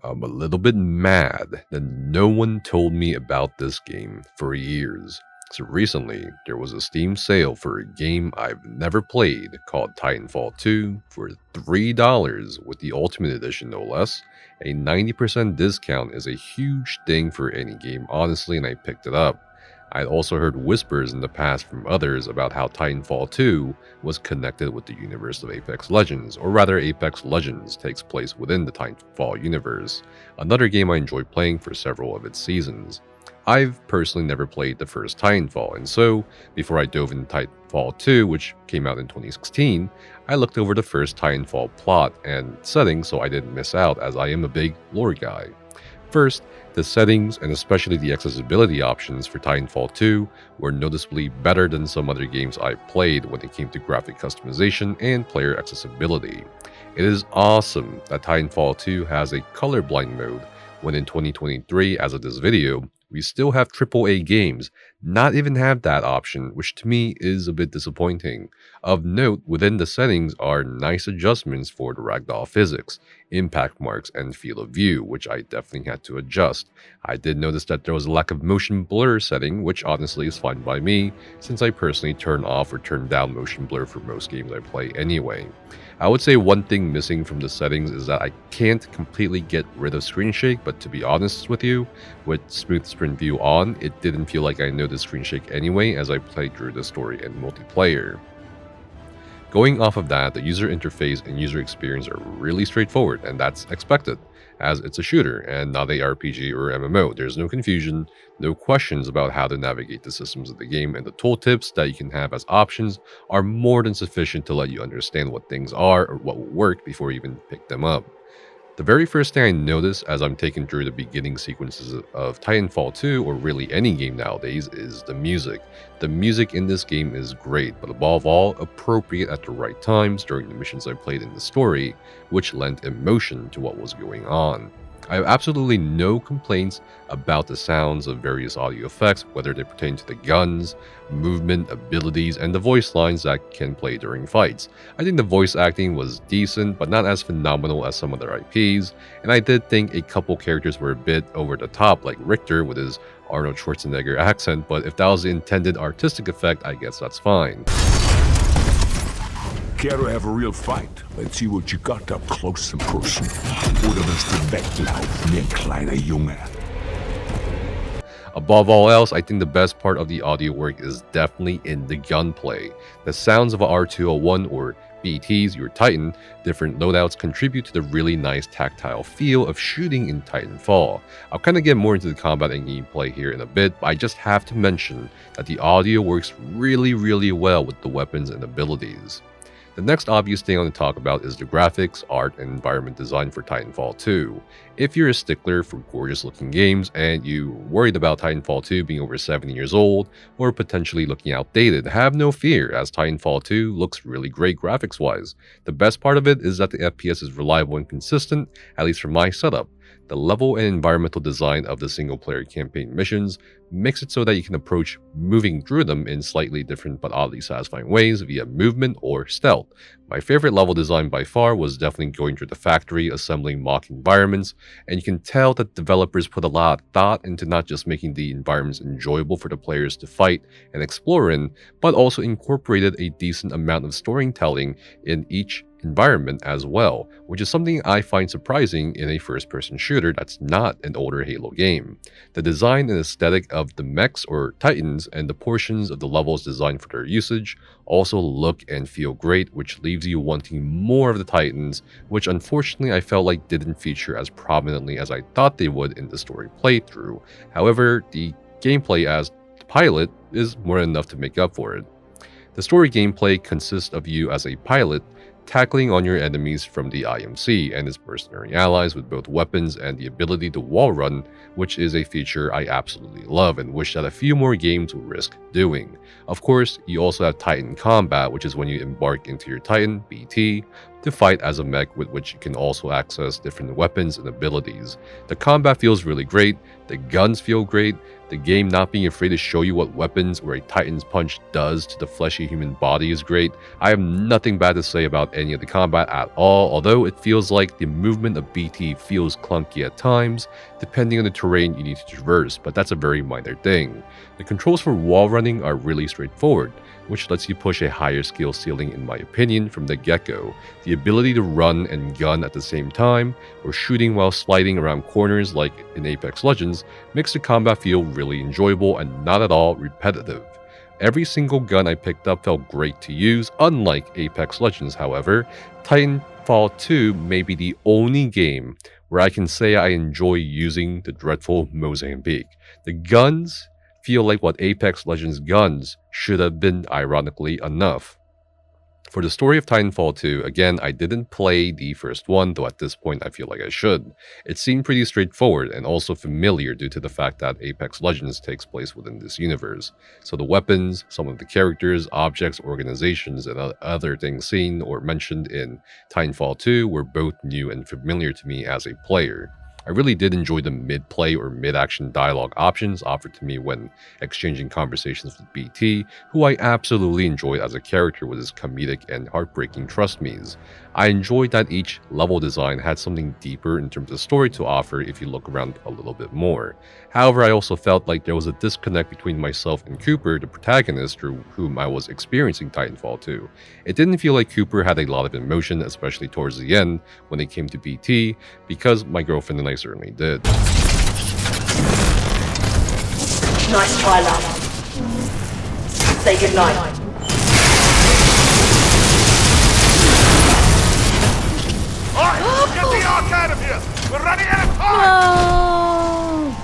I'm a little bit mad that no one told me about this game for years. So recently, there was a Steam sale for a game I've never played called Titanfall 2 for $3 with the Ultimate Edition no less. A 90% discount is a huge thing for any game honestly, and I picked it up. I'd also heard whispers in the past from others about how Titanfall 2 was connected with the universe of Apex Legends, or rather Apex Legends takes place within the Titanfall universe, another game I enjoyed playing for several of its seasons. I've personally never played the first Titanfall, and so, before I dove into Titanfall 2, which came out in 2016, I looked over the first Titanfall plot and settings so I didn't miss out, as I am a big lore guy. First, the settings and especially the accessibility options for Titanfall 2 were noticeably better than some other games I've played when it came to graphic customization and player accessibility. It is awesome that Titanfall 2 has a colorblind mode, when in 2023, as of this video, we still have AAA games not even have that option, which to me is a bit disappointing. Of note, within the settings are nice adjustments for the ragdoll physics, impact marks, and field of view, which I definitely had to adjust. I did notice that there was a lack of motion blur setting, which honestly is fine by me, since I personally turn off or turn down motion blur for most games I play anyway. I would say one thing missing from the settings is that I can't completely get rid of screen shake, but to be honest with you, with smooth sprint view on, it didn't feel like I noticed screen shake anyway as I played through the story and multiplayer. Going off of that, the user interface and user experience are really straightforward, and that's expected, as it's a shooter and not a RPG or MMO. There's no confusion, no questions about how to navigate the systems of the game, and the tooltips that you can have as options are more than sufficient to let you understand what things are or what will work before you even pick them up. The very first thing I notice as I'm taken through the beginning sequences of Titanfall 2, or really any game nowadays, is the music. The music in this game is great, but above all, appropriate at the right times during the missions I played in the story, which lent emotion to what was going on. I have absolutely no complaints about the sounds of various audio effects, whether they pertain to the guns, movement, abilities, and the voice lines that can play during fights. I think the voice acting was decent, but not as phenomenal as some other IPs, and I did think a couple characters were a bit over the top, like Richter with his Arnold Schwarzenegger accent, but if that was the intended artistic effect, I guess that's fine. Care to have a real fight? Let's see what you got up close and personal. Oder wirst du weglaufen, ihr kleiner Junge? Above all else, I think the best part of the audio work is definitely in the gunplay. The sounds of a R201 or BTs, your Titan, different loadouts contribute to the really nice tactile feel of shooting in Titanfall. I'll kind of get more into the combat and gameplay here in a bit, but I just have to mention that the audio works really well with the weapons and abilities. The next obvious thing I want to talk about is the graphics, art, and environment design for Titanfall 2. If you're a stickler for gorgeous looking games and you're worried about Titanfall 2 being over 7 years old or potentially looking outdated, have no fear, as Titanfall 2 looks really great graphics wise. The best part of it is that the FPS is reliable and consistent, at least for my setup. The level and environmental design of the single-player campaign missions makes it so that you can approach moving through them in slightly different but oddly satisfying ways via movement or stealth. My favorite level design by far was definitely going through the factory, assembling mock environments, and you can tell that developers put a lot of thought into not just making the environments enjoyable for the players to fight and explore in, but also incorporated a decent amount of storytelling in each environment as well, which is something I find surprising in a first-person shooter that's not an older Halo game. The design and aesthetic of the mechs or Titans and the portions of the levels designed for their usage also look and feel great, which leaves you wanting more of the Titans, which unfortunately I felt like didn't feature as prominently as I thought they would in the story playthrough. However, the gameplay as the pilot is more than enough to make up for it. The story gameplay consists of you as a pilot tackling on your enemies from the IMC and its mercenary allies with both weapons and the ability to wall run, which is a feature I absolutely love and wish that a few more games would risk doing. Of course, you also have Titan combat, which is when you embark into your Titan, BT, to fight as a mech with which you can also access different weapons and abilities. The combat feels really great, the guns feel great, the game not being afraid to show you what weapons or a Titan's punch does to the fleshy human body is great. I have nothing bad to say about any of the combat at all, although it feels like the movement of BT feels clunky at times, depending on the terrain you need to traverse, but that's a very minor thing. The controls for wall running are really straightforward, which lets you push a higher skill ceiling in my opinion from the get-go. The ability to run and gun at the same time, or shooting while sliding around corners like in Apex Legends, makes the combat feel really enjoyable and not at all repetitive. Every single gun I picked up felt great to use, unlike Apex Legends however. Titanfall 2 may be the only game where I can say I enjoy using the dreadful Mozambique. The guns feel like what Apex Legends guns should have been, ironically enough. For the story of Titanfall 2, again, I didn't play the first one, though at this point I feel like I should. It seemed pretty straightforward and also familiar due to the fact that Apex Legends takes place within this universe. So the weapons, some of the characters, objects, organizations, and other things seen or mentioned in Titanfall 2 were both new and familiar to me as a player. I really did enjoy the mid-play or mid-action dialogue options offered to me when exchanging conversations with BT, who I absolutely enjoyed as a character with his comedic and heartbreaking trust me's. I enjoyed that each level design had something deeper in terms of story to offer if you look around a little bit more. However, I also felt like there was a disconnect between myself and Cooper, the protagonist through whom I was experiencing Titanfall 2. It didn't feel like Cooper had a lot of emotion, especially towards the end when it came to BT, because my girlfriend and I certainly did. Nice try, love. Say goodnight. Alright, get the ark out of here! We're running out of time! No!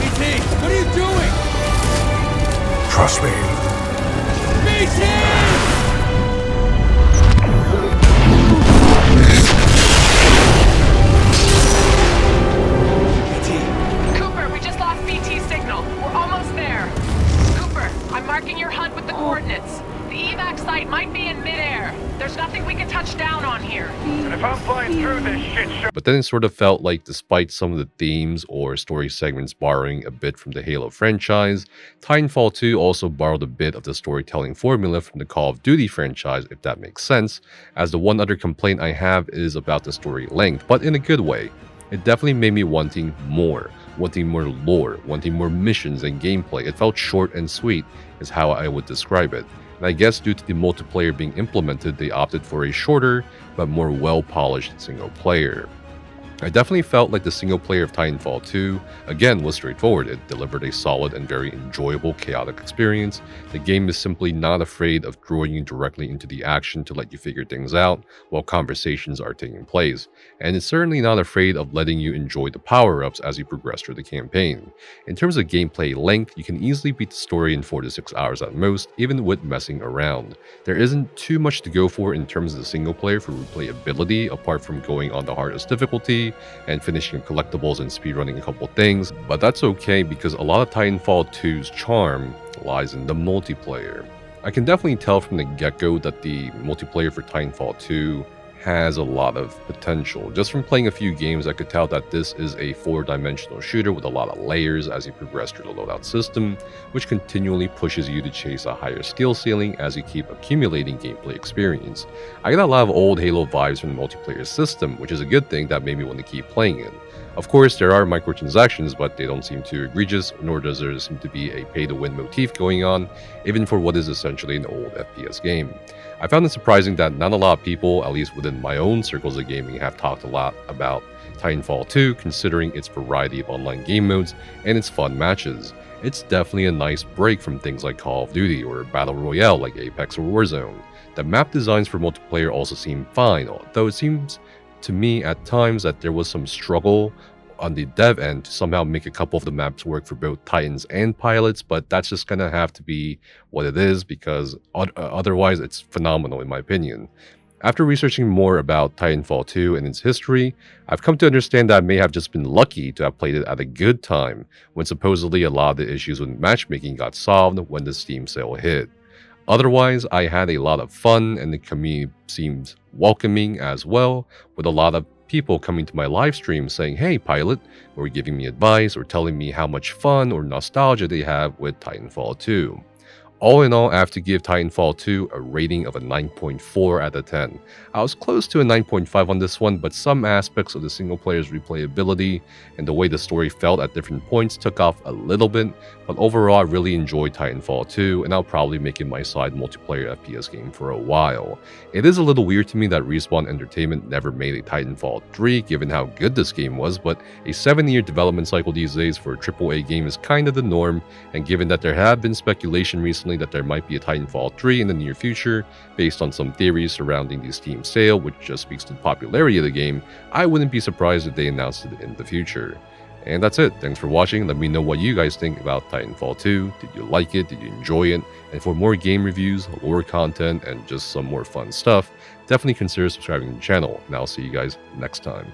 BT, what are you doing? Trust me. BT! Cooper, we just lost BT signal. We're almost there. Cooper, I'm marking your HUD with the coordinates. The evac site might be in midair. There's nothing we can touch down on here. And if I'm flying through this shit show... But then it sort of felt like, despite some of the themes or story segments borrowing a bit from the Halo franchise, Titanfall 2 also borrowed a bit of the storytelling formula from the Call of Duty franchise, if that makes sense, as the one other complaint I have is about the story length, but in a good way. It definitely made me wanting more lore, wanting more missions and gameplay. It felt short and sweet, is how I would describe it. And I guess due to the multiplayer being implemented, they opted for a shorter but more well-polished single player. I definitely felt like the single player of Titanfall 2, again, was straightforward. It delivered a solid and very enjoyable chaotic experience. The game is simply not afraid of drawing you directly into the action to let you figure things out while conversations are taking place. And it's certainly not afraid of letting you enjoy the power-ups as you progress through the campaign. In terms of gameplay length, you can easily beat the story in 4 to 6 hours at most, even with messing around. There isn't too much to go for in terms of the single player for replayability, apart from going on the hardest difficulty and finishing collectibles and speedrunning a couple things, but that's okay because a lot of Titanfall 2's charm lies in the multiplayer. I can definitely tell from the get-go that the multiplayer for Titanfall 2 has a lot of potential. Just from playing a few games, I could tell that this is a 4-dimensional shooter with a lot of layers as you progress through the loadout system, which continually pushes you to chase a higher skill ceiling as you keep accumulating gameplay experience. I get a lot of old Halo vibes from the multiplayer system, which is a good thing that made me want to keep playing it. Of course, there are microtransactions, but they don't seem too egregious, nor does there seem to be a pay-to-win motif going on, even for what is essentially an old FPS game. I found it surprising that not a lot of people, at least within my own circles of gaming, have talked a lot about Titanfall 2, considering its variety of online game modes and its fun matches. It's definitely a nice break from things like Call of Duty or Battle Royale like Apex or Warzone. The map designs for multiplayer also seem fine, though it seems to me at times that there was some struggle on the dev end to somehow make a couple of the maps work for both Titans and pilots, but that's just gonna have to be what it is because otherwise it's phenomenal in my opinion. After researching more about Titanfall 2 and its history, I've come to understand that I may have just been lucky to have played it at a good time when supposedly a lot of the issues with matchmaking got solved when the Steam sale hit. Otherwise, I had a lot of fun, and the community seemed welcoming as well, with a lot of people coming to my live stream saying, "Hey Pilot," or giving me advice or telling me how much fun or nostalgia they have with Titanfall 2. All in all, I have to give Titanfall 2 a rating of a 9.4 out of 10. I was close to a 9.5 on this one, but some aspects of the single player's replayability and the way the story felt at different points took off a little bit, but overall I really enjoyed Titanfall 2, and I'll probably make it my side multiplayer FPS game for a while. It is a little weird to me that Respawn Entertainment never made a Titanfall 3 given how good this game was, but a 7-year development cycle these days for a AAA game is kind of the norm, and given that there have been speculation recently that there might be a Titanfall 3 in the near future, based on some theories surrounding the Steam sale, which just speaks to the popularity of the game, I wouldn't be surprised if they announced it in the future. And that's it. Thanks for watching. Let me know what you guys think about Titanfall 2. Did you like it? Did you enjoy it? And for more game reviews, lore content, and just some more fun stuff, definitely consider subscribing to the channel. And I'll see you guys next time.